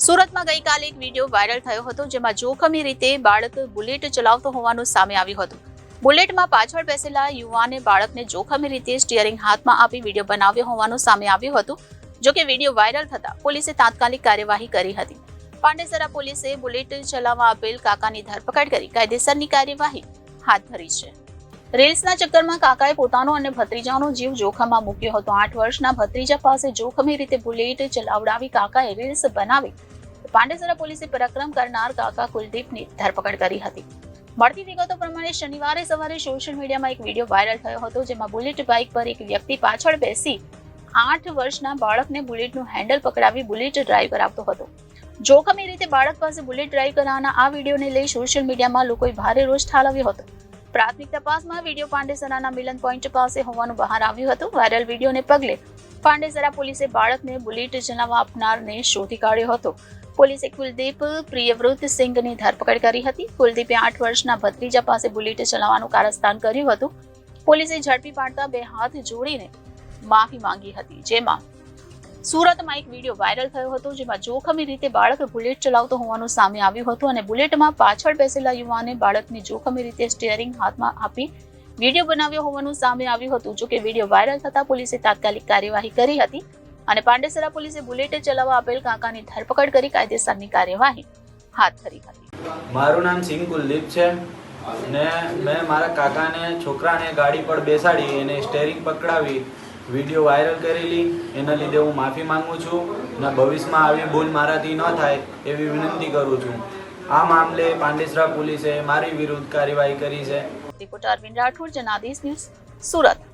સુરતમાં ગઈકાલે એક વિડીયો વાયરલ થયો હતો, જેમાં જોખમી રીતે બાળક બુલેટ ચલાવતો હોવાનું સામે આવ્યું હતું. બુલેટમાં પાછળ બેસેલા યુવાને બાળકને જોખમી રીતે સ્ટીયરિંગ હાથમાં આપી વિડીયો બનાવ્યો હોવાનું સામે આવ્યું હતું. જો કે વિડીયો વાયરલ થતા પોલીસે તાત્કાલિક કાર્યવાહી કરી હતી. પાંડેસરા પોલીસે બુલેટ ચલાવવા આપેલ કાકાની ધરપકડ કરી કાયદેસરની કાર્યવાહી હાથ ધરી છે. રીલ્સના ચક્કરમાં કાકાએ પોતાનો અને ભત્રીજાનો જીવ જોખમમાં મૂક્યો હતો. 8 વર્ષના ભત્રીજા પાસે જોખમી રીતે બુલેટ ચલાવડાવી કાકાએ રીલ્સ બનાવી. પાંડેસરા પોલીસે પરાક્રમ કરનાર કાકા કુલદીપની ધરપકડ કરી હતી. મળતી વિગતો પ્રમાણે શનિવારે સવારે સોશિયલ મીડિયામાં એક વિડીયો વાયરલ થયો હતો, જેમાં બુલેટ બાઇક પર એક વ્યક્તિ પાછળ બેસી 8 વર્ષના બાળકને બુલેટનું હેન્ડલ પકડાવી બુલેટ ડ્રાઈવ કરાવતો હતો. જોખમી રીતે બાળક પાસે બુલેટ ડ્રાઈવ કરવાના આ વિડીયોને લઈ સોશિયલ મીડિયામાં લોકોએ ભારે રોષ ઠાલવ્યો હતો. પ્રાથમિક તપાસમાં વિડીયો પાંડેસરાના મિલન પોઈન્ટ પાસે હોવાનું બહાર આવ્યું હતું. વાયરલ વિડીયોને પગલે પાંડેસરા પોલીસે બાળકને બુલેટ ચલાવવા આપનારને શોધી કાઢ્યો હતો. પોલીસે કુલદીપ પ્રિયવ્રત સિંઘની ધરપકડ કરી હતી. કુલદીપે 8 વર્ષના ભત્રીજા પાસે બુલેટ ચલાવવાનું કારસ્તાન કર્યું હતું. પોલીસે ઝડપી પાડતા 2 હાથ જોડીને માફી માંગી હતી. જેમાં સુરતમાં એક વિડીયો વાયરલ થયો હતો, જેમાં જોખમી રીતે બાળક બુલેટ ચલાવતો હોવાનું સામે આવ્યું હતું અને બુલેટમાં પાછળ બેસેલા યુવાને બાળકને જોખમી રીતે સ્ટીયરિંગ હાથમાં આપી વિડીયો બનાવ્યો હોવાનું સામે આવ્યું હતું. જો કે વિડીયો વાયરલ થતા પોલીસે તાત્કાલિક કાર્યવાહી કરી હતી અને પાંડેસરા પોલીસે બુલેટ ચલાવવા આપેલ કાકાની ધરપકડ કરી કાયદેસરની કાર્યવાહી હાથ ધરી હતી. મારું નામ સિંહ કુલદીપ છે ને મેં મારા કાકાને છોકરાને ગાડી પર બેસાડી એને સ્ટેરિંગ પકડાવી વિડીયો વાયરલ કરેલી. એના લીધે હું માફી માંગુ છું ને ભવિષ્યમાં આવી ભૂલ મારાથી ન થાય એવી વિનંતી કરું છું. આ મામલે પાંડેસરા પોલીસે મારી વિરુદ્ધ કાર્યવાહી કરી છે. Reporter Arvind Rathod, Janadesh news, Surat.